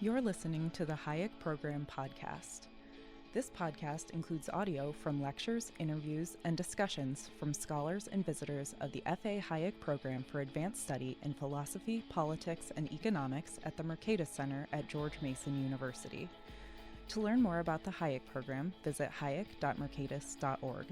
You're listening to the Hayek Program podcast. This podcast includes audio from lectures, interviews, and discussions from scholars and visitors of the F.A. Hayek Program for Advanced Study in Philosophy, Politics, and Economics at the Mercatus Center at George Mason University. To learn more about the Hayek Program, visit hayek.mercatus.org.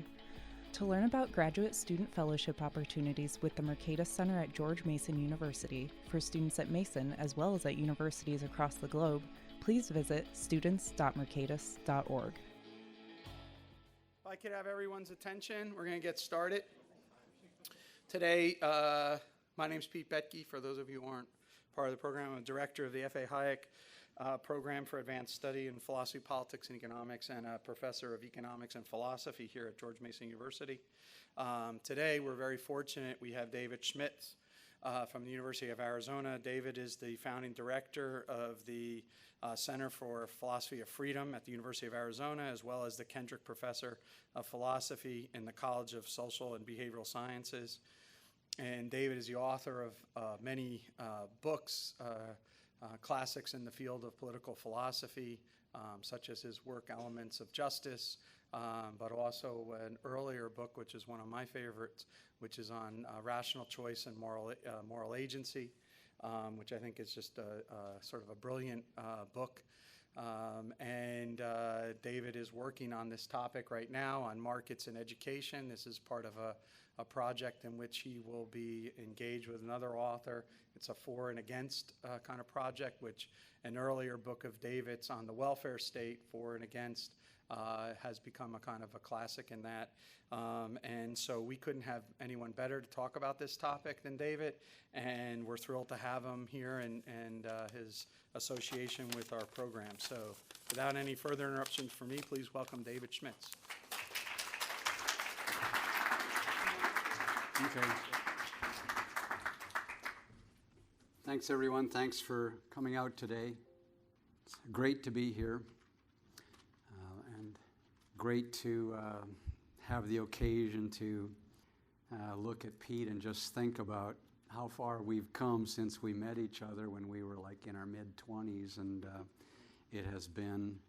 To learn about graduate student fellowship opportunities with the Mercatus Center at George Mason University for students at Mason as well as at universities across the globe, please visit students.mercatus.org. If I could have everyone's attention, we're going to get started. Today, my name's Pete Betke. For those of you who aren't part of the program, I'm a director of the F.A. Hayek Program for Advanced Study in Philosophy, Politics, and Economics, and a professor of economics and philosophy here at George Mason University. Today, we're very fortunate. We have David Schmidtz from the University of Arizona. David is the founding director of the Center for Philosophy of Freedom at the University of Arizona, as well as the Kendrick Professor of Philosophy in the College of Social and Behavioral Sciences. And David is the author of many books, classics in the field of political philosophy, such as his work Elements of Justice, but also an earlier book, which is one of my favorites, which is on rational choice and moral agency, which I think is just a sort of a brilliant book. And David is working on this topic right now on markets and education. This is part of a project in which he will be engaged with another author. It's a for and against kind of project, which an earlier book of David's on the welfare state, for and against, has become a kind of a classic in that. And so we couldn't have anyone better to talk about this topic than David, and we're thrilled to have him here and his association with our program. So without any further interruptions for me, please welcome David Schmidtz. Okay. Thanks, everyone. Thanks for coming out today. It's great to be here, and great to have the occasion to look at Pete and just think about how far we've come since we met each other when we were like in our mid-20s, and it has been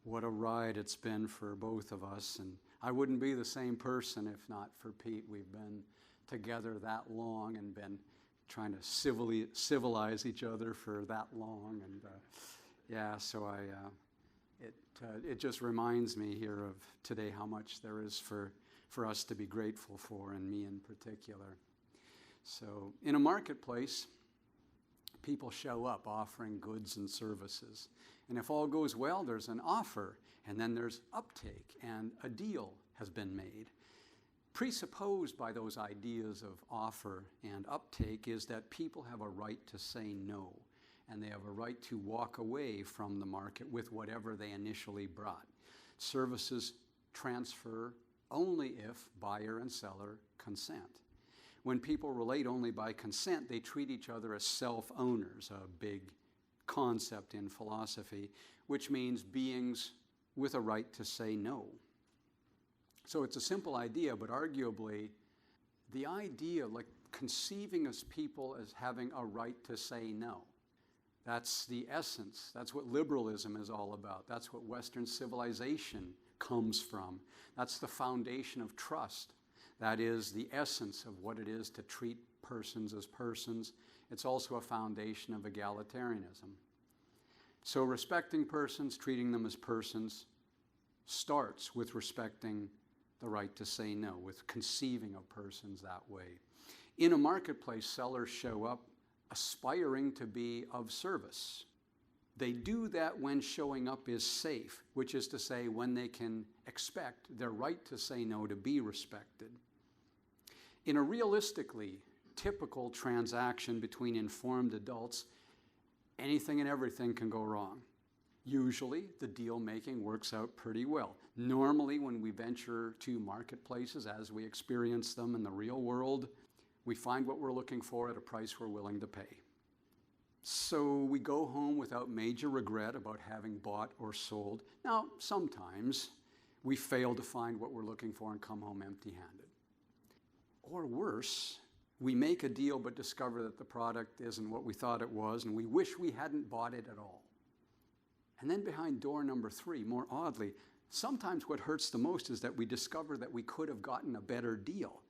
what a ride it's been for both of us. And I wouldn't be the same person if not for Pete. We've been together that long and been trying to civilize each other for that long. And so it just reminds me here of today how much there is for us to be grateful for, and me in particular. So in a marketplace, people show up offering goods and services. And if all goes well, there's an offer, and then there's uptake, and a deal has been made. Presupposed by those ideas of offer and uptake is that people have a right to say no, and they have a right to walk away from the market with whatever they initially brought. Services transfer only if buyer and seller consent. When people relate only by consent, they treat each other as self-owners, a big concept in philosophy, which means beings with a right to say no. So it's a simple idea, but arguably the idea, like conceiving us people as having a right to say no, that's the essence. That's what liberalism is all about. That's what Western civilization comes from. That's the foundation of trust. That is the essence of what it is to treat persons as persons. It's also a foundation of egalitarianism. So respecting persons, treating them as persons, starts with respecting the right to say no, with conceiving of persons that way. In a marketplace, sellers show up aspiring to be of service. They do that when showing up is safe, which is to say when they can expect their right to say no to be respected. In a realistically typical transaction between informed adults, anything and everything can go wrong. Usually, the deal-making works out pretty well. Normally, when we venture to marketplaces, as we experience them in the real world, we find what we're looking for at a price we're willing to pay. So we go home without major regret about having bought or sold. Now, sometimes we fail to find what we're looking for and come home empty-handed. Or worse, we make a deal but discover that the product isn't what we thought it was, and we wish we hadn't bought it at all. And then behind door number 3, more oddly, sometimes what hurts the most is that we discover that we could have gotten a better deal.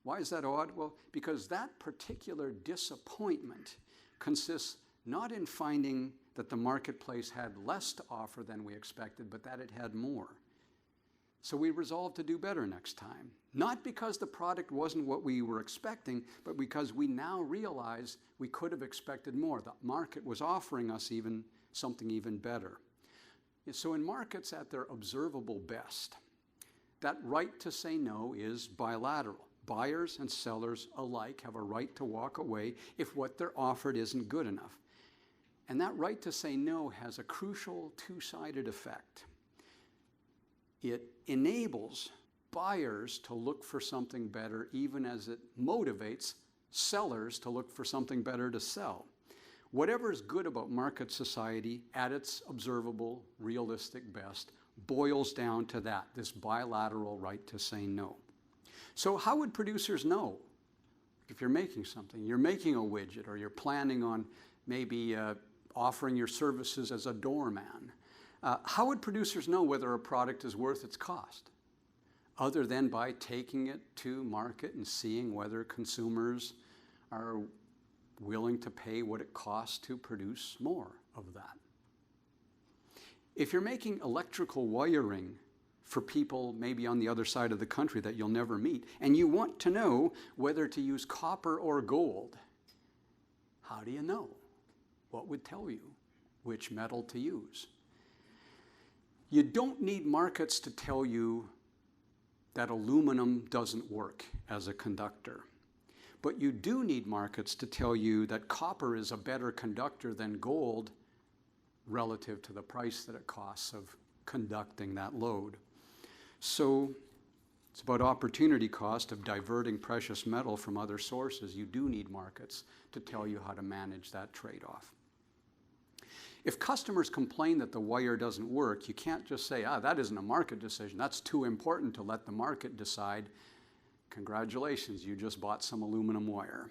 Why is that odd? Well, because that particular disappointment consists not in finding that the marketplace had less to offer than we expected, but that it had more. So we resolved to do better next time. Not because the product wasn't what we were expecting, but because we now realize we could have expected more. The market was offering us something even better. So in markets at their observable best, that right to say no is bilateral. Buyers and sellers alike have a right to walk away if what they're offered isn't good enough. And that right to say no has a crucial two-sided effect. It enables buyers to look for something better, even as it motivates sellers to look for something better to sell. Whatever is good about market society at its observable, realistic best boils down to that, this bilateral right to say no. So how would producers know if you're making something, you're making a widget, or you're planning on maybe offering your services as a doorman? How would producers know whether a product is worth its cost, other than by taking it to market and seeing whether consumers are willing to pay what it costs to produce more of that? If you're making electrical wiring for people maybe on the other side of the country that you'll never meet, and you want to know whether to use copper or gold, how do you know? What would tell you which metal to use? You don't need markets to tell you that aluminum doesn't work as a conductor. But you do need markets to tell you that copper is a better conductor than gold relative to the price that it costs of conducting that load. So it's about opportunity cost of diverting precious metal from other sources. You do need markets to tell you how to manage that trade-off. If customers complain that the wire doesn't work, you can't just say, that isn't a market decision. That's too important to let the market decide. Congratulations, you just bought some aluminum wire.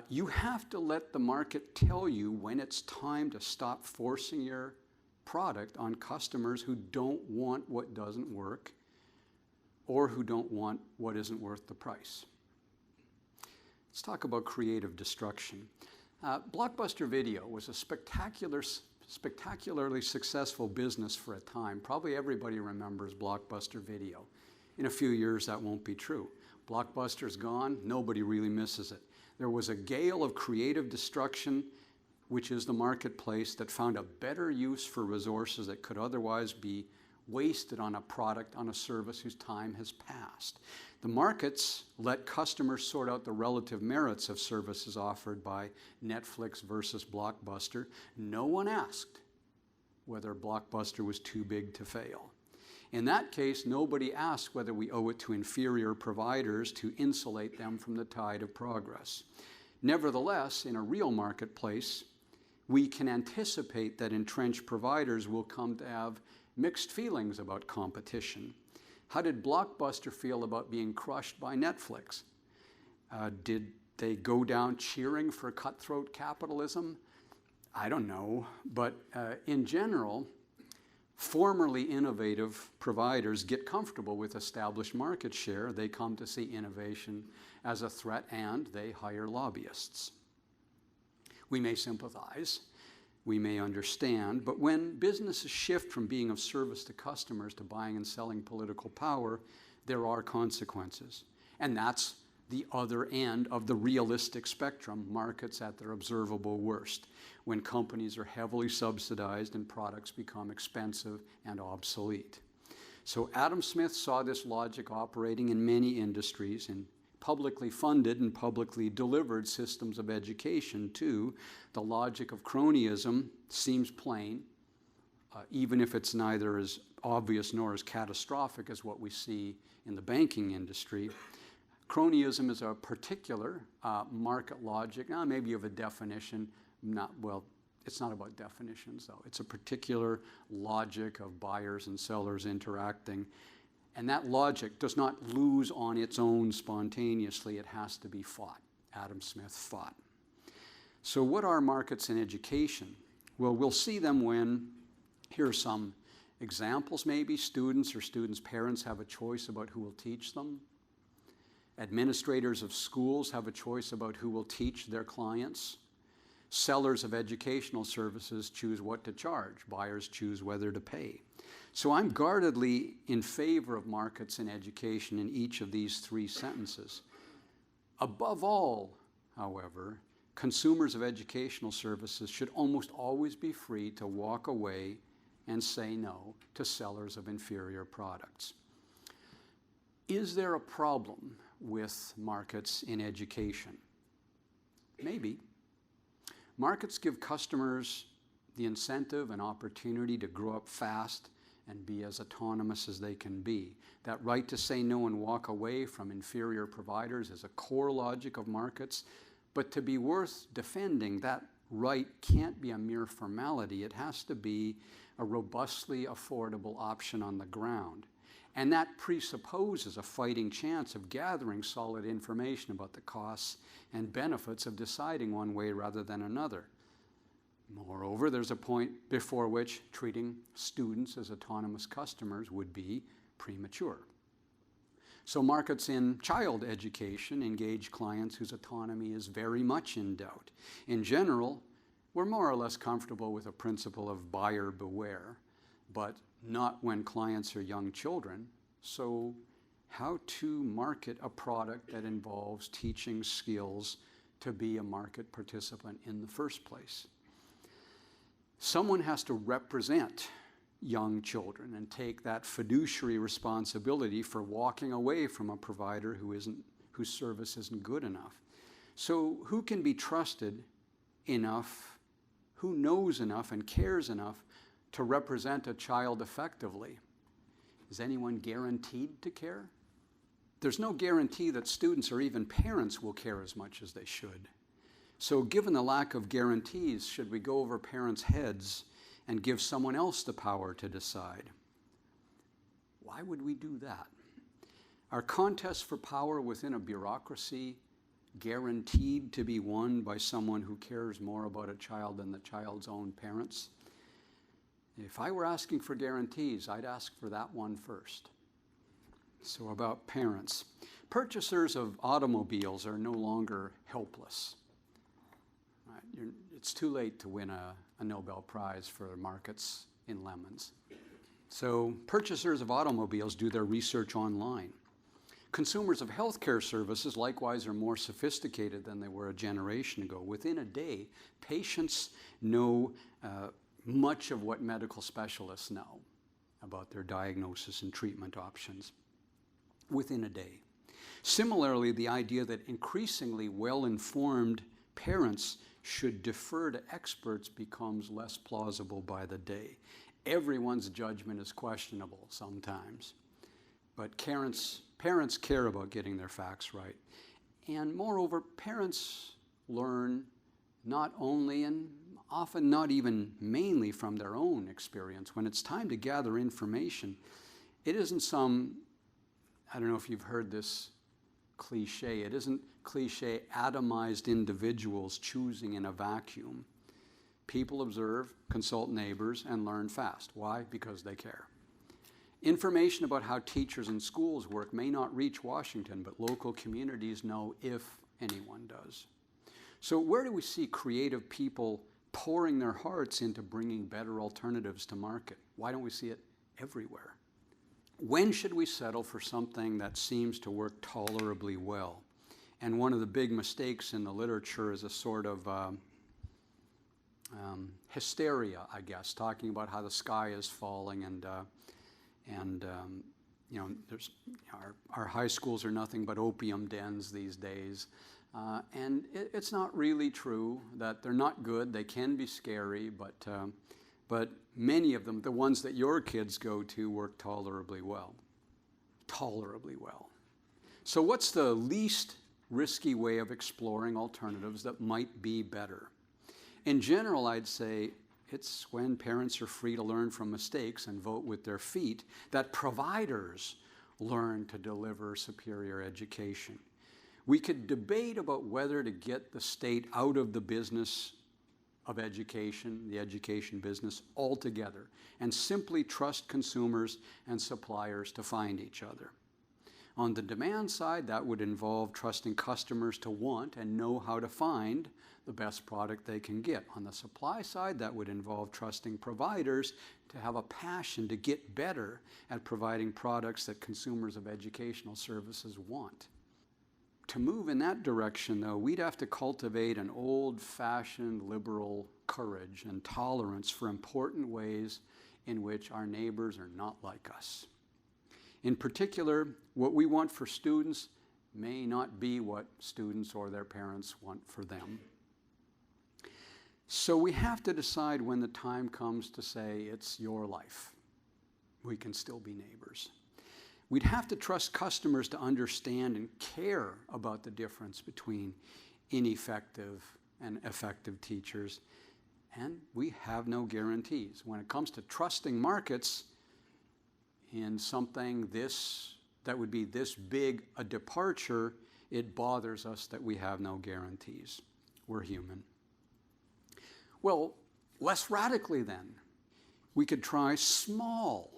You have to let the market tell you when it's time to stop forcing your product on customers who don't want what doesn't work or who don't want what isn't worth the price. Let's talk about creative destruction. Blockbuster Video was a spectacularly successful business for a time. Probably everybody remembers Blockbuster Video. In a few years, that won't be true. Blockbuster's gone, nobody really misses it. There was a gale of creative destruction, which is the marketplace, that found a better use for resources that could otherwise be wasted on a product, on a service whose time has passed. The markets let customers sort out the relative merits of services offered by Netflix versus Blockbuster. No one asked whether Blockbuster was too big to fail. In that case, nobody asked whether we owe it to inferior providers to insulate them from the tide of progress. Nevertheless, in a real marketplace, we can anticipate that entrenched providers will come to have mixed feelings about competition. How did Blockbuster feel about being crushed by Netflix? Did they go down cheering for cutthroat capitalism? I don't know, but in general, formerly innovative providers get comfortable with established market share. They come to see innovation as a threat, and they hire lobbyists. We may sympathize, we may understand, but when businesses shift from being of service to customers to buying and selling political power, there are consequences. And that's the other end of the realistic spectrum, markets at their observable worst, when companies are heavily subsidized and products become expensive and obsolete. So Adam Smith saw this logic operating in many industries, in publicly funded and publicly delivered systems of education too. The logic of cronyism seems plain, even if it's neither as obvious nor as catastrophic as what we see in the banking industry. Cronyism is a particular market logic, maybe of a definition, it's not about definitions though. It's a particular logic of buyers and sellers interacting. And that logic does not lose on its own spontaneously. It has to be fought. Adam Smith fought. So what are markets in education? Well, we'll see them when Here are some examples maybe. Students or students' parents have a choice about who will teach them. Administrators of schools have a choice about who will teach their clients. Sellers of educational services choose what to charge. Buyers choose whether to pay. So I'm guardedly in favor of markets in education in each of these three sentences. Above all, however, consumers of educational services should almost always be free to walk away and say no to sellers of inferior products. Is there a problem with markets in education? Maybe. Markets give customers the incentive and opportunity to grow up fast and be as autonomous as they can be. That right to say no and walk away from inferior providers is a core logic of markets, but to be worth defending, that right can't be a mere formality. It has to be a robustly affordable option on the ground. And that presupposes a fighting chance of gathering solid information about the costs and benefits of deciding one way rather than another. Moreover, there's a point before which treating students as autonomous customers would be premature. So markets in child education engage clients whose autonomy is very much in doubt. In general, we're more or less comfortable with a principle of buyer beware, but not when clients are young children. So how to market a product that involves teaching skills to be a market participant in the first place? Someone has to represent young children and take that fiduciary responsibility for walking away from a provider whose service isn't good enough. So who can be trusted enough, who knows enough and cares enough to represent a child effectively? Is anyone guaranteed to care? There's no guarantee that students or even parents will care as much as they should. So given the lack of guarantees, should we go over parents' heads and give someone else the power to decide? Why would we do that? Are contests for power within a bureaucracy guaranteed to be won by someone who cares more about a child than the child's own parents? If I were asking for guarantees, I'd ask for that one first. So about parents. Purchasers of automobiles are no longer helpless. It's too late to win a Nobel Prize for markets in lemons. So purchasers of automobiles do their research online. Consumers of healthcare services likewise are more sophisticated than they were a generation ago. Within a day, patients know much of what medical specialists know about their diagnosis and treatment options. Within a day. Similarly, the idea that increasingly well-informed parents should defer to experts becomes less plausible by the day. Everyone's judgment is questionable sometimes, but parents care about getting their facts right. And moreover, parents learn not only and often not even mainly from their own experience. When it's time to gather information, it isn't some, I don't know if you've heard this cliche, it isn't cliche atomized individuals choosing in a vacuum. People observe, consult neighbors, and learn fast. Why? Because they care. Information about how teachers and schools work may not reach Washington, but local communities know if anyone does. So where do we see creative people pouring their hearts into bringing better alternatives to market? Why don't we see it everywhere? When should we settle for something that seems to work tolerably well? And one of the big mistakes in the literature is a sort of hysteria, I guess, talking about how the sky is falling and you know, our high schools are nothing but opium dens these days. And it's not really true that they're not good. They can be scary, but many of them, the ones that your kids go to, work tolerably well. Tolerably well. So what's the least risky way of exploring alternatives that might be better? In general, I'd say it's when parents are free to learn from mistakes and vote with their feet that providers learn to deliver superior education. We could debate about whether to get the state out of the business of education, the education business altogether, and simply trust consumers and suppliers to find each other. On the demand side, that would involve trusting customers to want and know how to find the best product they can get. On the supply side, that would involve trusting providers to have a passion to get better at providing products that consumers of educational services want. To move in that direction, though, we'd have to cultivate an old-fashioned liberal courage and tolerance for important ways in which our neighbors are not like us. In particular, what we want for students may not be what students or their parents want for them. So we have to decide when the time comes to say it's your life. We can still be neighbors. We'd have to trust customers to understand and care about the difference between ineffective and effective teachers, and we have no guarantees. When it comes to trusting markets in something that would be this big a departure, it bothers us that we have no guarantees. We're human. Well, less radically then, we could try small,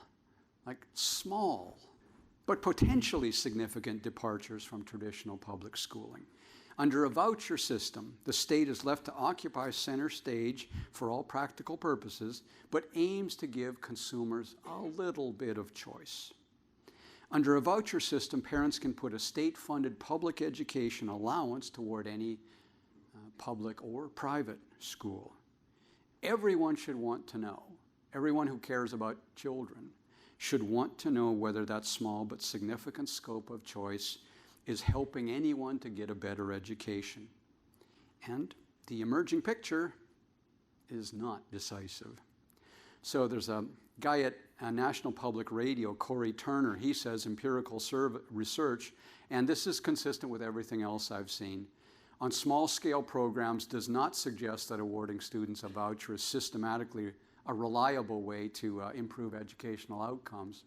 but potentially significant departures from traditional public schooling. Under a voucher system, the state is left to occupy center stage for all practical purposes, but aims to give consumers a little bit of choice. Under a voucher system, parents can put a state-funded public education allowance toward any public or private school. Everyone should want to know, everyone who cares about children should want to know whether that small but significant scope of choice is helping anyone to get a better education. And the emerging picture is not decisive. So there's a guy at National Public Radio, Corey Turner. He says empirical research, and this is consistent with everything else I've seen, on small-scale programs does not suggest that awarding students a voucher is systematically a reliable way to improve educational outcomes.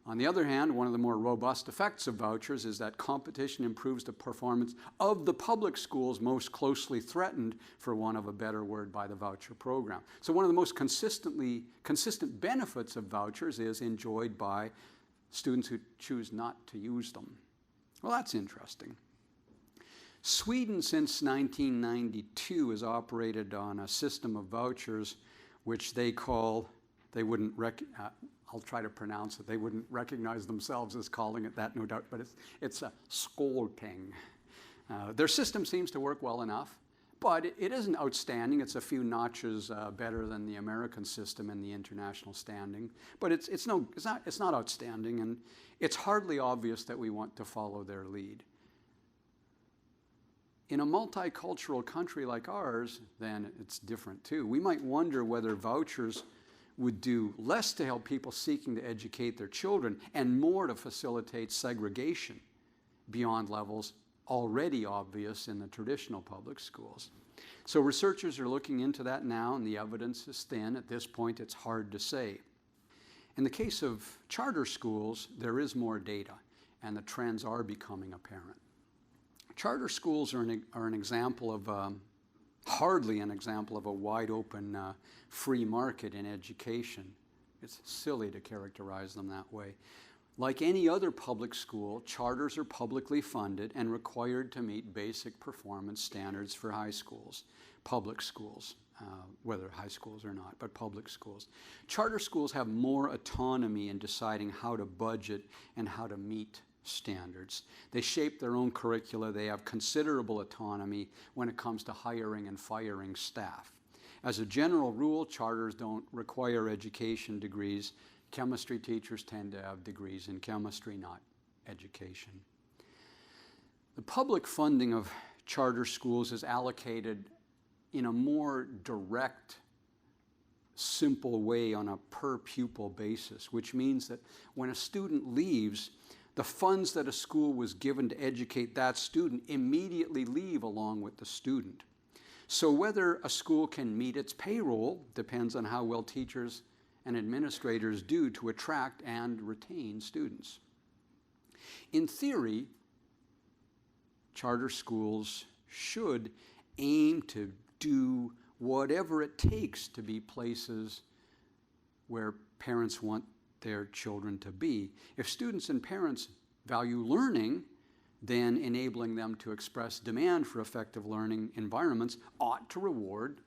On the other hand, one of the more robust effects of vouchers is that competition improves the performance of the public schools most closely threatened, for want of a better word, by the voucher program. So one of the most consistent benefits of vouchers is enjoyed by students who choose not to use them. Well, that's interesting. Sweden, since 1992, has operated on a system of vouchers which they call, I'll try to pronounce it, they wouldn't recognize themselves as calling it that, no doubt, but it's a skolting. Their system seems to work well enough, but it isn't outstanding. It's a few notches better than the American system in the international standing, but it's not outstanding, and it's hardly obvious that we want to follow their lead. In a multicultural country like ours, then it's different too. We might wonder whether vouchers would do less to help people seeking to educate their children and more to facilitate segregation beyond levels already obvious in the traditional public schools. So researchers are looking into that now, and the evidence is thin. At this point, it's hard to say. In the case of charter schools, there is more data, and the trends are becoming apparent. Charter schools are an example of, hardly an example of a wide open free market in education. It's silly to characterize them that way. Like any other public school, charters are publicly funded and required to meet basic performance standards for high schools, public schools, whether high schools or not, but public schools. Charter schools have more autonomy in deciding how to budget and how to meet standards. They shape their own curricula. They have considerable autonomy when it comes to hiring and firing staff. As a general rule, charters don't require education degrees. Chemistry teachers tend to have degrees in chemistry, not education. The public funding of charter schools is allocated in a more direct, simple way on a per pupil basis, which means that when a student leaves, the funds that a school was given to educate that student immediately leave along with the student. So whether a school can meet its payroll depends on how well teachers and administrators do to attract and retain students. In theory, charter schools should aim to do whatever it takes to be places where parents want their children to be. If students and parents value learning, then enabling them to express demand for effective learning environments ought to reward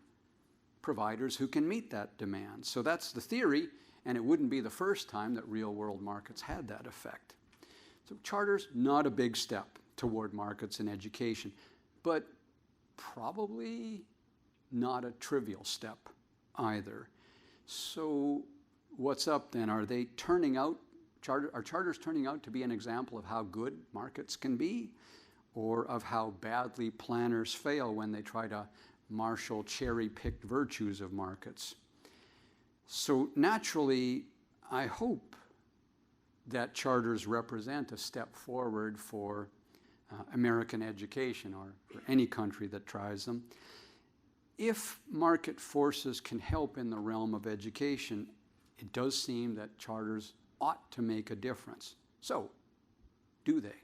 providers who can meet that demand. So that's the theory, and it wouldn't be the first time that real-world markets had that effect. So charters, not a big step toward markets in education, but probably not a trivial step either. So what's up then? Are they turning out, are charters turning out to be an example of how good markets can be, or of how badly planners fail when they try to marshal cherry-picked virtues of markets? So naturally, I hope that charters represent a step forward for American education, or for any country that tries them. If market forces can help in the realm of education, it does seem that charters ought to make a difference. So, do they?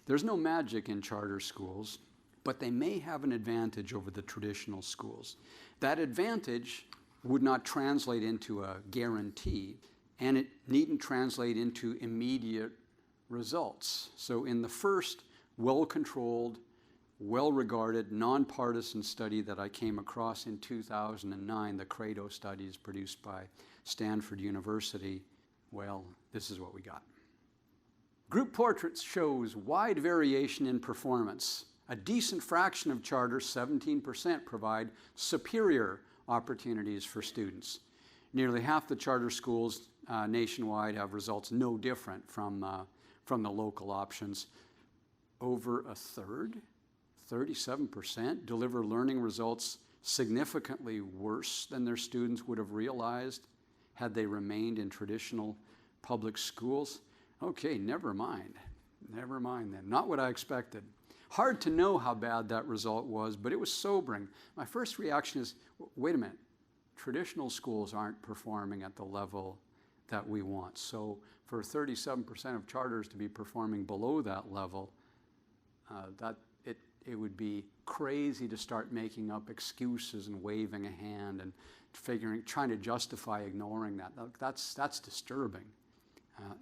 There's no magic in charter schools, but they may have an advantage over the traditional schools. That advantage would not translate into a guarantee, and it needn't translate into immediate results. So in the first well-controlled, well-regarded, nonpartisan study that I came across in 2009, the Credo studies produced by Stanford University, well, this is what we got. Group portraits shows wide variation in performance. A decent fraction of charters, 17%, provide superior opportunities for students. Nearly half the charter schools nationwide have results no different from the local options. Over a third, 37%, deliver learning results significantly worse than their students would have realized had they remained in traditional public schools. Okay, never mind then. Not what I expected. Hard to know how bad that result was, but it was sobering. My first reaction is, wait a minute, traditional schools aren't performing at the level that we want. So for 37% of charters to be performing below that level, it would be crazy to start making up excuses and waving a hand and trying to justify ignoring that. That's disturbing.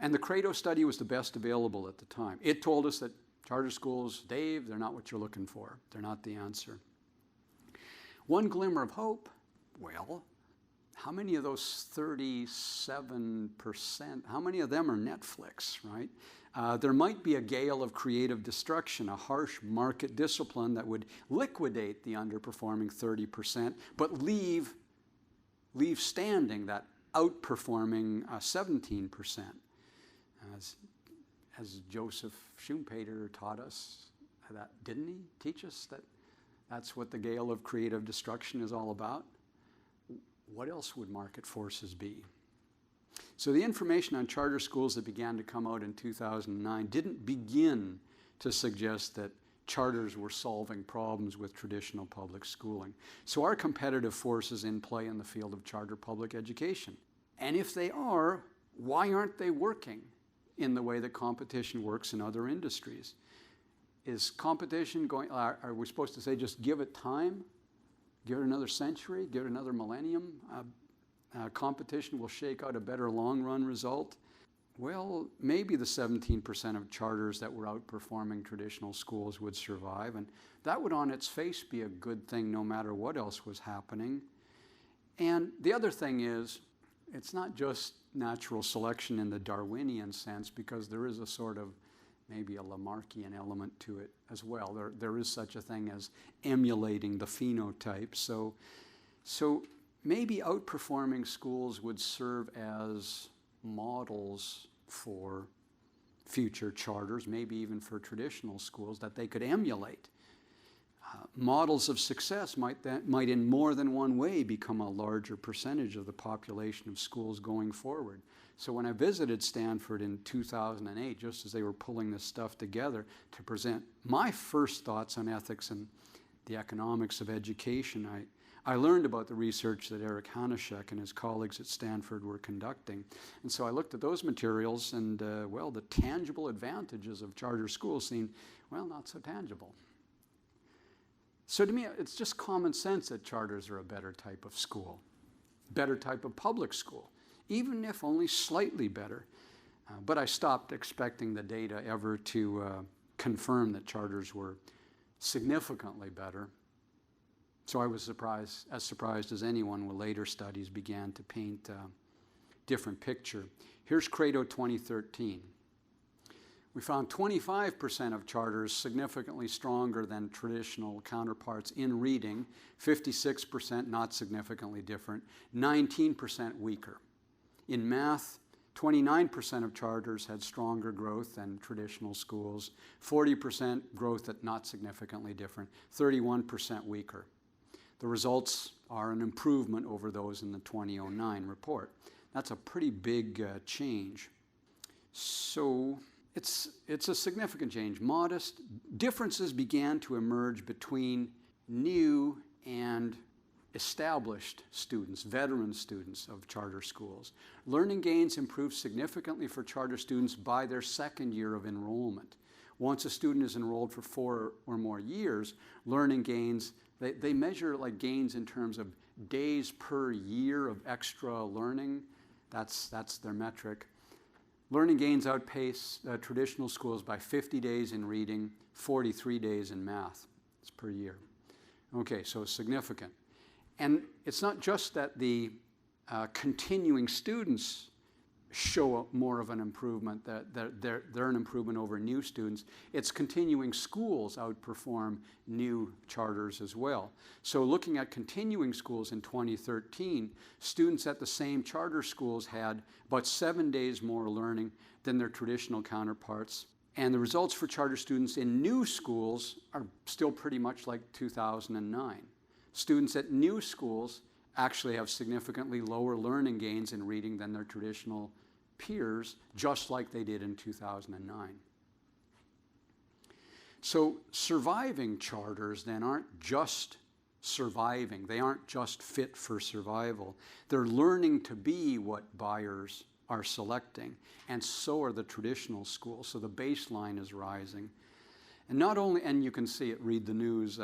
And the Credo study was the best available at the time. It told us that charter schools, Dave, they're not what you're looking for. They're not the answer. One glimmer of hope, well, how many of those 37%, how many of them are Netflix, right? There might be a gale of creative destruction, a harsh market discipline that would liquidate the underperforming 30%, but leave standing that outperforming 17%. As Joseph Schumpeter taught us, didn't he teach us that that's what the gale of creative destruction is all about? What else would market forces be? So the information on charter schools that began to come out in 2009 didn't begin to suggest that charters were solving problems with traditional public schooling. So are competitive forces in play in the field of charter public education? And if they are, why aren't they working in the way that competition works in other industries? Is competition going, are we supposed to say just give it time? Give it another century, give it another millennium? Competition will shake out a better long-run result? Well, maybe the 17% of charters that were outperforming traditional schools would survive, and that would on its face be a good thing no matter what else was happening. And the other thing is, it's not just natural selection in the Darwinian sense, because there is a sort of maybe a Lamarckian element to it as well. There is such a thing as emulating the phenotype. So maybe outperforming schools would serve as models for future charters, maybe even for traditional schools that they could emulate. Models of success might in more than one way become a larger percentage of the population of schools going forward. So when I visited Stanford in 2008, just as they were pulling this stuff together to present my first thoughts on ethics and the economics of education, I learned about the research that Eric Hanashek and his colleagues at Stanford were conducting. And so I looked at those materials and, well, the tangible advantages of charter schools seemed, well, not so tangible. So to me, it's just common sense that charters are a better type of school, better type of public school, even if only slightly better. But I stopped expecting the data ever to confirm that charters were significantly better. So I was surprised as anyone when later studies began to paint a different picture. Here's Credo 2013. We found 25% of charters significantly stronger than traditional counterparts in reading, 56% not significantly different, 19% weaker. In math, 29% of charters had stronger growth than traditional schools, 40% growth at not significantly different, 31% weaker. The results are an improvement over those in the 2009 report. That's a pretty big change. So it's a significant change. Modest differences began to emerge between new and established students, veteran students of charter schools. Learning gains improved significantly for charter students by their second year of enrollment. Once a student is enrolled for 4 or more years, learning gains, they measure like gains in terms of days per year of extra learning. That's their metric. Learning gains outpace traditional schools by 50 days in reading, 43 days in math. It's per year. Okay, so significant. And it's not just that the continuing students show more of an improvement, that they're an improvement over new students. It's continuing schools outperform new charters as well. So looking at continuing schools in 2013, students at the same charter schools had about 7 days more learning than their traditional counterparts. And the results for charter students in new schools are still pretty much like 2009. Students at new schools actually have significantly lower learning gains in reading than their traditional peers, just like they did in 2009. So surviving charters then aren't just surviving. They aren't just fit for survival. They're learning to be what buyers are selecting, and so are the traditional schools. So the baseline is rising. And not only, and you can see it, read the news,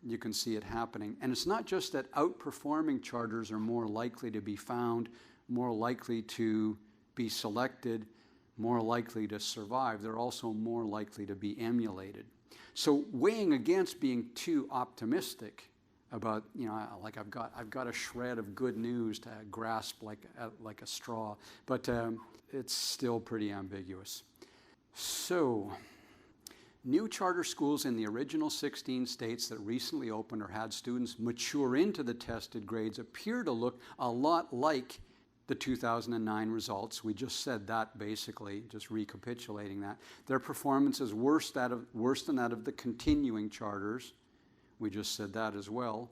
you can see it happening. And it's not just that outperforming charters are more likely to be found, more likely to be selected, more likely to survive. They're also more likely to be emulated. So weighing against being too optimistic about, like I've got a shred of good news to grasp like a straw, but it's still pretty ambiguous. So, new charter schools in the original 16 states that recently opened or had students mature into the tested grades appear to look a lot like the 2009 results. We just said that basically, just recapitulating that. Their performance is worse than that of the continuing charters. We just said that as well.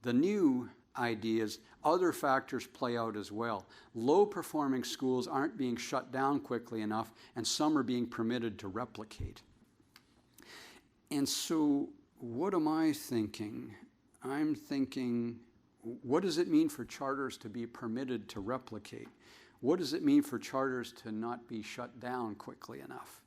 The new idea is other factors play out as well. Low-performing schools aren't being shut down quickly enough, and some are being permitted to replicate. And so what am I thinking? I'm thinking, what does it mean for charters to be permitted to replicate? What does it mean for charters to not be shut down quickly enough?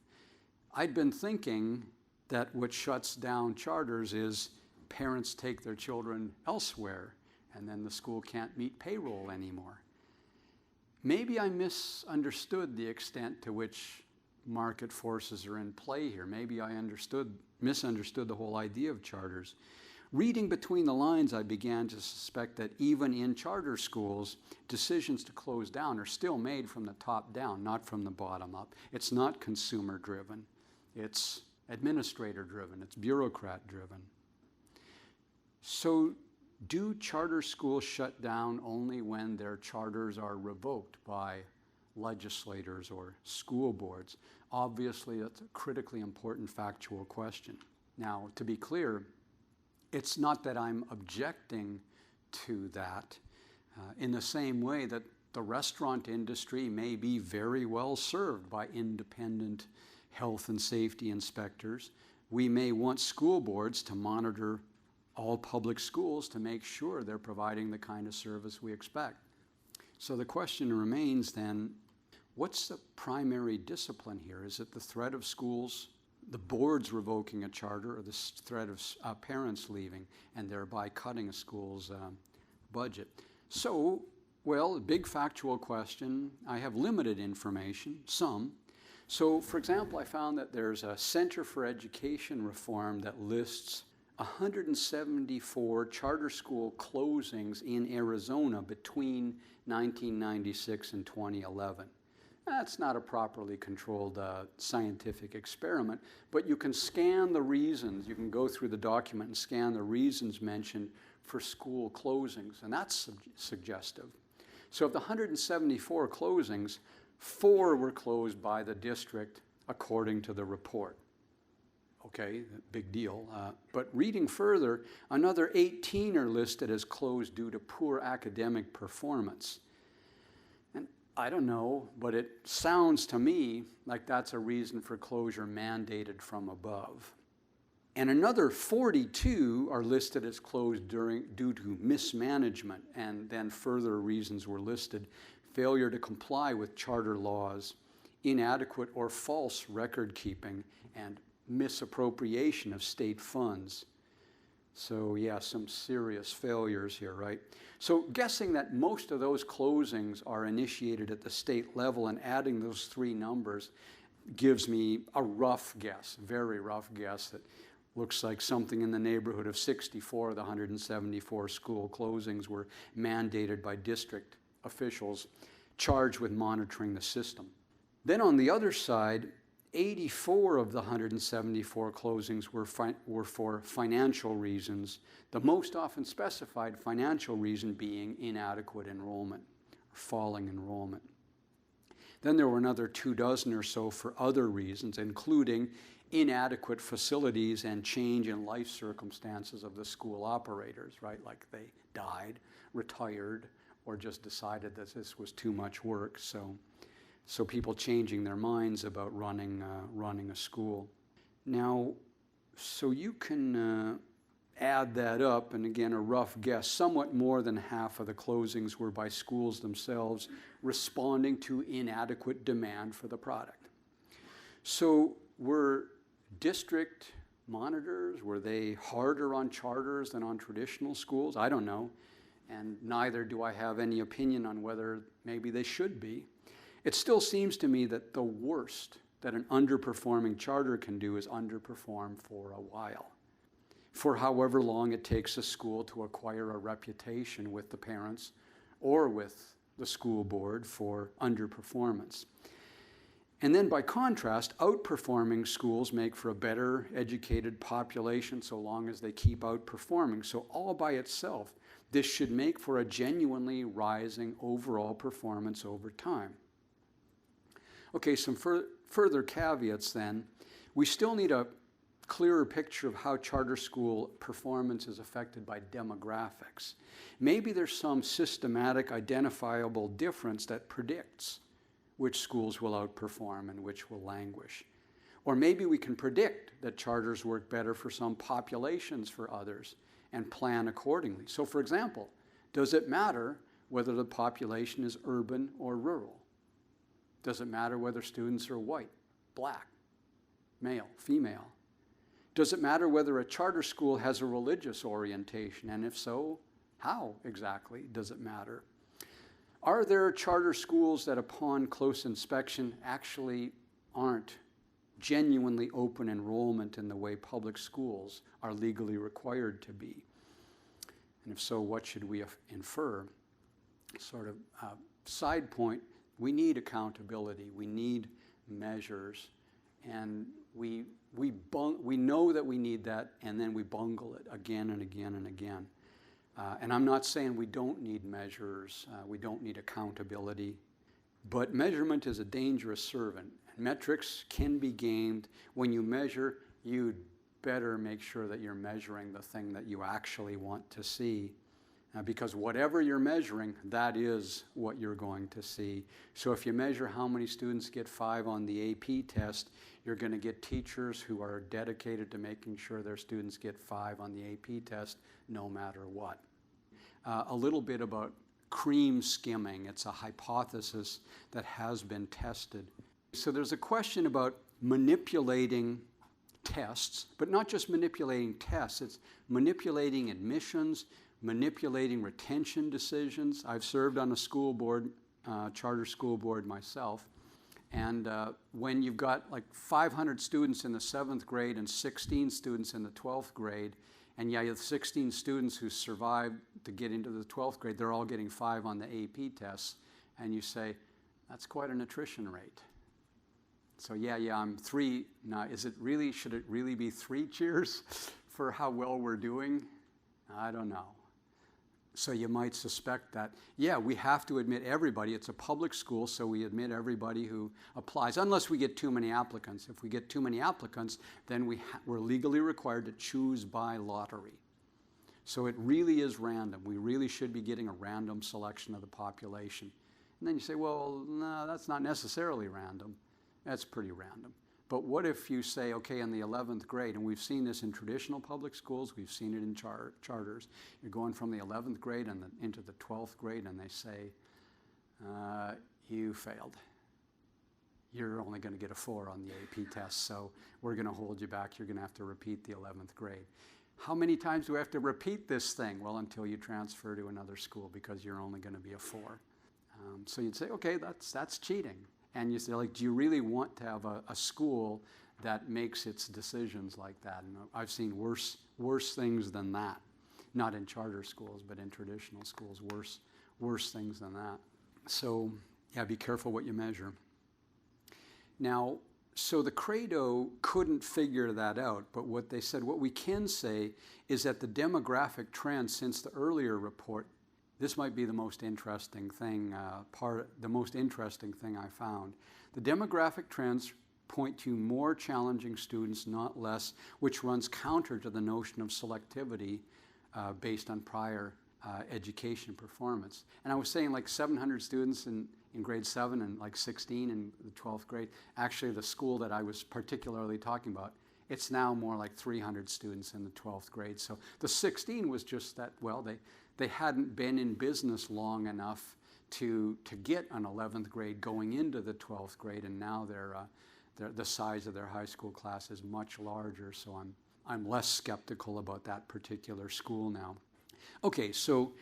I'd been thinking that what shuts down charters is parents take their children elsewhere, and then the school can't meet payroll anymore. Maybe I misunderstood the extent to which market forces are in play here. Maybe I misunderstood the whole idea of charters. Reading between the lines, I began to suspect that even in charter schools, decisions to close down are still made from the top down, not from the bottom up. It's not consumer driven. It's administrator driven. It's bureaucrat driven. So do charter schools shut down only when their charters are revoked by legislators or school boards? Obviously, that's a critically important factual question. Now, to be clear, it's not that I'm objecting to that in the same way that the restaurant industry may be very well served by independent health and safety inspectors. We may want school boards to monitor all public schools to make sure they're providing the kind of service we expect. So the question remains then, what's the primary discipline here? Is it the threat of schools the board's revoking a charter or the threat of parents leaving and thereby cutting a school's budget. So, well, big factual question. I have limited information, some. So, for example, I found that there's a Center for Education Reform that lists 174 charter school closings in Arizona between 1996 and 2011. That's not a properly controlled scientific experiment, but you can scan the reasons. You can go through the document and scan the reasons mentioned for school closings, and that's suggestive. So of the 174 closings, 4 were closed by the district according to the report. Okay, big deal. But reading further, another 18 are listed as closed due to poor academic performance. And I don't know, but it sounds to me like that's a reason for closure mandated from above. And another 42 are listed as closed due to mismanagement, and then further reasons were listed: failure to comply with charter laws, inadequate or false record keeping, and misappropriation of state funds. So yeah, some serious failures here, right? So guessing that most of those closings are initiated at the state level and adding those 3 numbers gives me a rough guess, very rough guess, that looks like something in the neighborhood of 64 of the 174 school closings were mandated by district officials charged with monitoring the system. Then on the other side, 84 of the 174 closings were for financial reasons, the most often specified financial reason being inadequate enrollment, or falling enrollment. Then there were another 24 or so for other reasons, including inadequate facilities and change in life circumstances of the school operators, right? Like they died, retired, or just decided that this was too much work. So people changing their minds about running a school. Now, so you can add that up, and again, a rough guess, somewhat more than half of the closings were by schools themselves responding to inadequate demand for the product. So were district monitors, were they harder on charters than on traditional schools? I don't know, and neither do I have any opinion on whether maybe they should be. It still seems to me that the worst that an underperforming charter can do is underperform for a while, for however long it takes a school to acquire a reputation with the parents or with the school board for underperformance. And then by contrast, outperforming schools make for a better educated population so long as they keep outperforming. So all by itself, this should make for a genuinely rising overall performance over time. Okay, some further caveats then. We still need a clearer picture of how charter school performance is affected by demographics. Maybe there's some systematic identifiable difference that predicts which schools will outperform and which will languish. Or maybe we can predict that charters work better for some populations for others and plan accordingly. So for example, does it matter whether the population is urban or rural? Does it matter whether students are white, black, male, female? Does it matter whether a charter school has a religious orientation? And if so, how exactly does it matter? Are there charter schools that upon close inspection actually aren't genuinely open enrollment in the way public schools are legally required to be? And if so, what should we infer? Sort of side point, we need accountability, we need measures, and we know that we need that, and then we bungle it again and again and again. And I'm not saying we don't need measures, we don't need accountability, but measurement is a dangerous servant. Metrics can be gamed. When you measure, you'd better make sure that you're measuring the thing that you actually want to see. Because whatever you're measuring, that is what you're going to see. So if you measure how many students get 5 on the AP test, you're going to get teachers who are dedicated to making sure their students get 5 on the AP test no matter what. A little bit about cream skimming. It's a hypothesis that has been tested. So there's a question about manipulating tests, but not just manipulating tests, it's manipulating admissions, manipulating retention decisions. I've served on a school board, charter school board myself, and when you've got like 500 students in the 7th grade and 16 students in the 12th grade, and yeah, you have 16 students who survived to get into the 12th grade, they're all getting 5 on the AP tests, and you say, that's quite an attrition rate. So yeah, I'm 3. Now, should it really be 3 cheers for how well we're doing? I don't know. So you might suspect that, yeah, we have to admit everybody. It's a public school, so we admit everybody who applies, unless we get too many applicants. If we get too many applicants, then we're legally required to choose by lottery. So it really is random. We really should be getting a random selection of the population. And then you say, well, no, that's not necessarily random. That's pretty random. But what if you say, okay, in the 11th grade, and we've seen this in traditional public schools, we've seen it in charters, you're going from the 11th grade and into the 12th grade, and they say, you failed. You're only going to get a 4 on the AP test, so we're going to hold you back. You're going to have to repeat the 11th grade. How many times do we have to repeat this thing? Well, until you transfer to another school, because you're only going to be a 4. So you'd say, okay, that's cheating. And you say, like, do you really want to have a school that makes its decisions like that? And I've seen worse things than that. Not in charter schools, but in traditional schools, worse things than that. So, yeah, be careful what you measure. Now, so the Credo couldn't figure that out, but what they said, what we can say is that the demographic trends since the earlier report, this might be the most interesting thing, the most interesting thing I found. The demographic trends point to more challenging students, not less, which runs counter to the notion of selectivity based on prior education performance. And I was saying like 700 students in grade 7 and like 16 in the 12th grade. Actually, the school that I was particularly talking about, it's now more like 300 students in the 12th grade. So the 16 was just that, well, they hadn't been in business long enough to get an 11th grade going into the 12th grade, and now the size of their high school class is much larger, so I'm less skeptical about that particular school now. Okay, so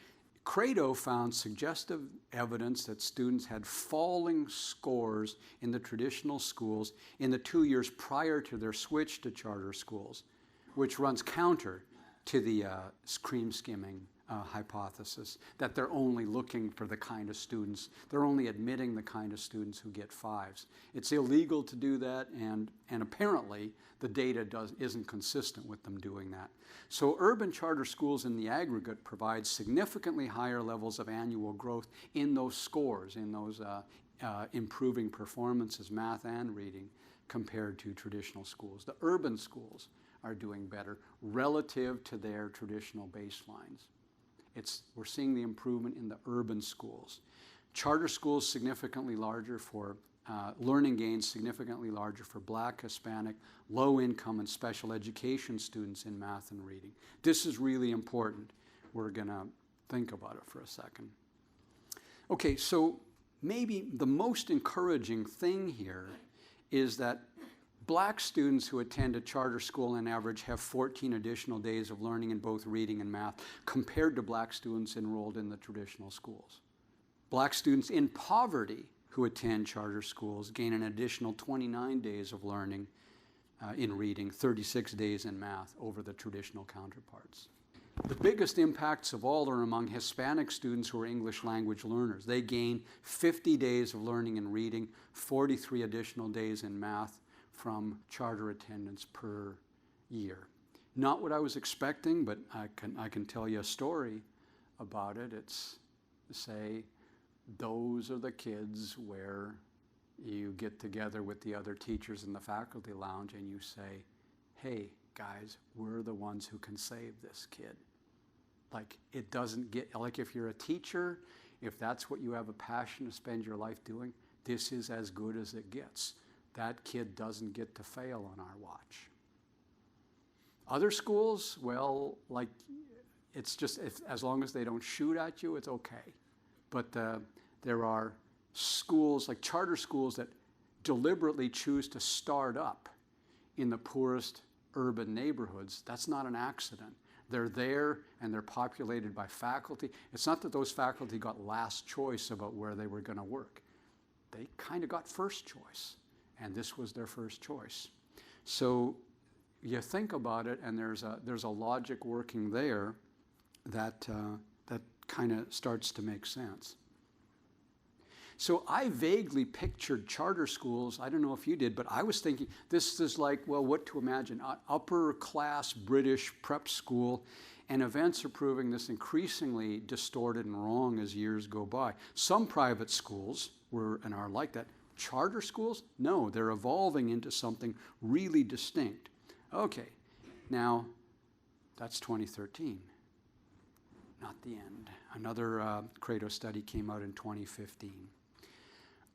Credo found suggestive evidence that students had falling scores in the traditional schools in the 2 years prior to their switch to charter schools, which runs counter to the cream skimming hypothesis, that they're only looking for the kind of students, they're only admitting the kind of students who get 5s. It's illegal to do that, and apparently the data isn't consistent with them doing that. So urban charter schools in the aggregate provide significantly higher levels of annual growth in those scores, in those improving performances, math and reading, compared to traditional schools. The urban schools are doing better relative to their traditional baselines. We're seeing the improvement in the urban schools. Charter schools significantly larger for learning gains, significantly larger for Black, Hispanic, low-income, and special education students in math and reading. This is really important. We're going to think about it for a second. Okay, so maybe the most encouraging thing here is that Black students who attend a charter school on average have 14 additional days of learning in both reading and math compared to Black students enrolled in the traditional schools. Black students in poverty who attend charter schools gain an additional 29 days of learning in reading, 36 days in math over the traditional counterparts. The biggest impacts of all are among Hispanic students who are English language learners. They gain 50 days of learning in reading, 43 additional days in math from charter attendance per year. Not what I was expecting, but I can tell you a story about it. It's, say, those are the kids where you get together with the other teachers in the faculty lounge and you say, hey, guys, we're the ones who can save this kid. Like, it doesn't get, like if you're a teacher, if that's what you have a passion to spend your life doing, this is as good as it gets. That kid doesn't get to fail on our watch. Other schools, well, like, it's just, as long as they don't shoot at you, it's okay. But there are schools, like charter schools, that deliberately choose to start up in the poorest urban neighborhoods, that's not an accident. They're there and they're populated by faculty. It's not that those faculty got last choice about where they were going to work. They kind of got first choice, and this was their first choice. So you think about it, and there's a logic working there that kind of starts to make sense. So I vaguely pictured charter schools. I don't know if you did, but I was thinking this is like, well, what to imagine? Upper class British prep school, and events are proving this increasingly distorted and wrong as years go by. Some private schools were and are like that. Charter schools? No, they're evolving into something really distinct. Okay, now that's 2013. Not the end. Another Credo study came out in 2015.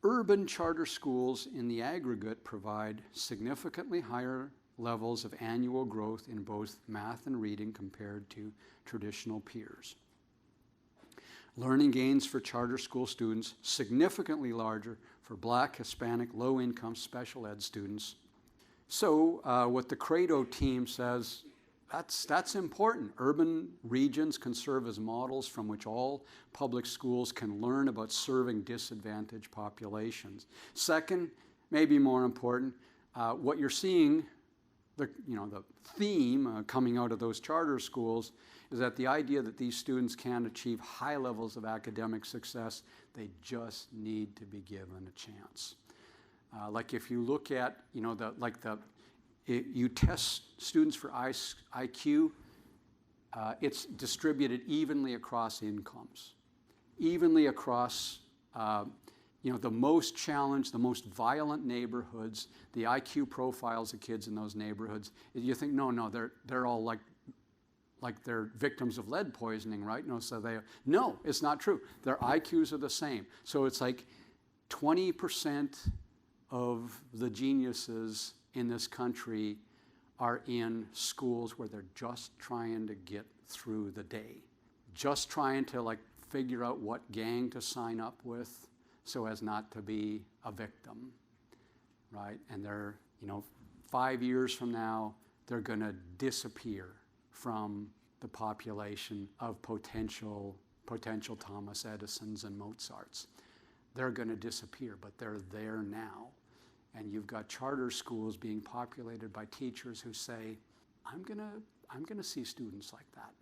Urban charter schools in the aggregate provide significantly higher levels of annual growth in both math and reading compared to traditional peers. Learning gains for charter school students significantly larger for Black, Hispanic, low-income special ed students. So what the Credo team says, that's important. Urban regions can serve as models from which all public schools can learn about serving disadvantaged populations. Second, maybe more important, what you're seeing, the theme coming out of those charter schools is that the idea that these students can achieve high levels of academic success, they just need to be given a chance. Like if you look at, you test students for IQ, it's distributed evenly across incomes, evenly across, the most challenged, the most violent neighborhoods, the IQ profiles of kids in those neighborhoods. You think, no, they're all like they're victims of lead poisoning, right? No, it's not true. Their IQs are the same. So it's like 20% of the geniuses in this country are in schools where they're just trying to get through the day, just trying to figure out what gang to sign up with so as not to be a victim, right? And they're, 5 years from now, they're going to disappear from the population of potential Thomas Edisons and Mozarts. They're going to disappear, but they're there now. And you've got charter schools being populated by teachers who say, I'm gonna see students like that.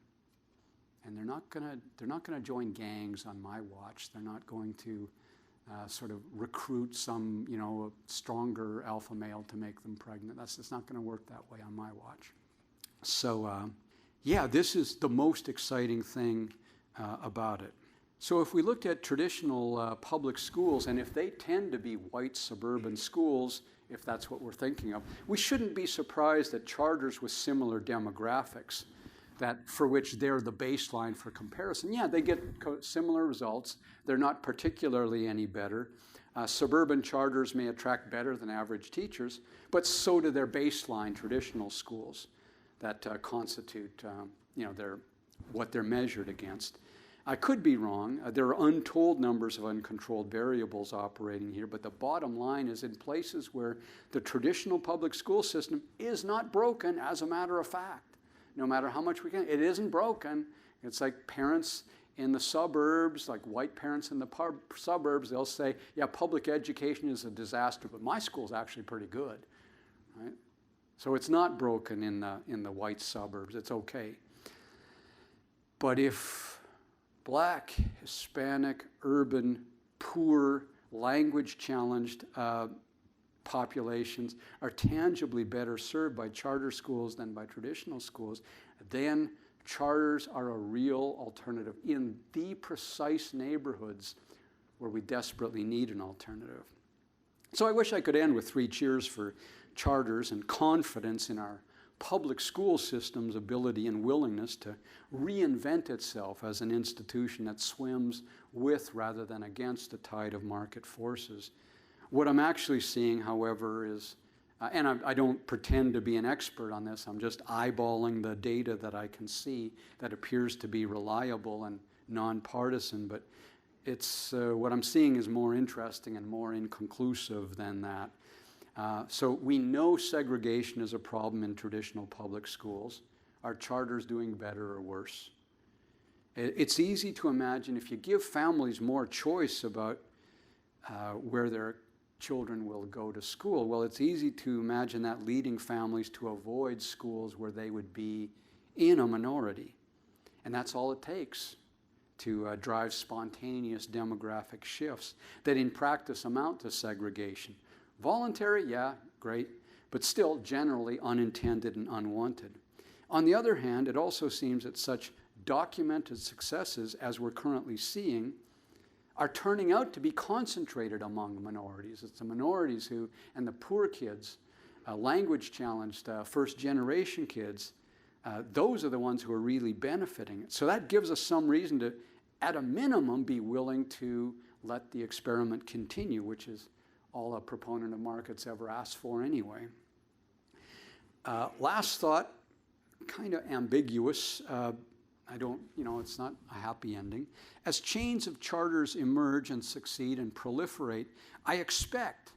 And they're not gonna join gangs on my watch. They're not going to sort of recruit some, stronger alpha male to make them pregnant. It's not gonna work that way on my watch. So, this is the most exciting thing about it. So if we looked at traditional public schools, and if they tend to be white suburban schools, if that's what we're thinking of, we shouldn't be surprised that charters with similar demographics, for which they're the baseline for comparison. Yeah, they get similar results. They're not particularly any better. Suburban charters may attract better than average teachers, but so do their baseline traditional schools that constitute what they're measured against. I could be wrong. There are untold numbers of uncontrolled variables operating here, but the bottom line is in places where the traditional public school system is not broken, as a matter of fact. No matter how much we can, it isn't broken. It's like parents in the suburbs, like white parents in the suburbs, they'll say, yeah, public education is a disaster, but my school's actually pretty good, right? So it's not broken in the white suburbs. It's okay. But if Black, Hispanic, urban, poor, language-challenged populations are tangibly better served by charter schools than by traditional schools, then charters are a real alternative in the precise neighborhoods where we desperately need an alternative. So I wish I could end with 3 cheers for charters and confidence in our public school system's ability and willingness to reinvent itself as an institution that swims with rather than against a tide of market forces. What I'm actually seeing, however, is, and I don't pretend to be an expert on this, I'm just eyeballing the data that I can see that appears to be reliable and nonpartisan, but it's what I'm seeing is more interesting and more inconclusive than that. So we know segregation is a problem in traditional public schools. Are charters doing better or worse? It's easy to imagine if you give families more choice about where their children will go to school, well, it's easy to imagine that leading families to avoid schools where they would be in a minority. And that's all it takes to drive spontaneous demographic shifts that in practice amount to segregation. Voluntary, yeah, great, but still generally unintended and unwanted. On the other hand, it also seems that such documented successes as we're currently seeing are turning out to be concentrated among minorities. It's the minorities who, and the poor kids, language challenged, first generation kids, those are the ones who are really benefiting. So that gives us some reason to, at a minimum, be willing to let the experiment continue, which is all a proponent of markets ever asked for anyway. Last thought, kind of ambiguous. It's not a happy ending. As chains of charters emerge and succeed and proliferate, I expect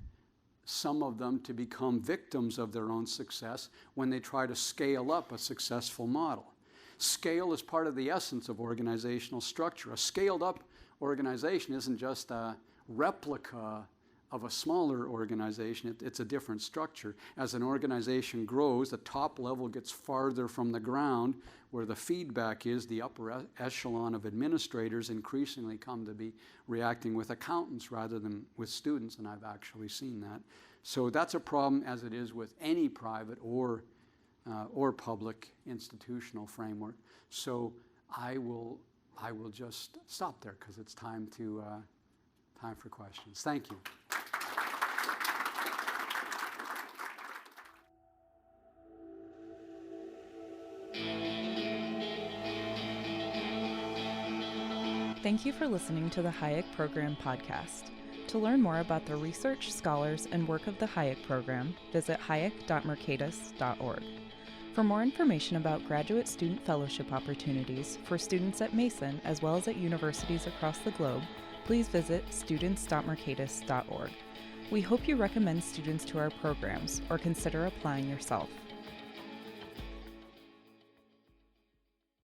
some of them to become victims of their own success when they try to scale up a successful model. Scale is part of the essence of organizational structure. A scaled up organization isn't just a replica of a smaller organization. It's a different structure. As an organization grows, the top level gets farther from the ground, where the feedback is the upper echelon of administrators increasingly come to be reacting with accountants rather than with students, and I've actually seen that. So that's a problem, as it is with any private or public institutional framework. So I will just stop there because it's time for questions. Thank you. Thank you for listening to the Hayek Program podcast. To learn more about the research, scholars, and work of the Hayek Program, visit hayek.mercatus.org. For more information about graduate student fellowship opportunities for students at Mason as well as at universities across the globe, please visit students.mercatus.org. We hope you recommend students to our programs or consider applying yourself.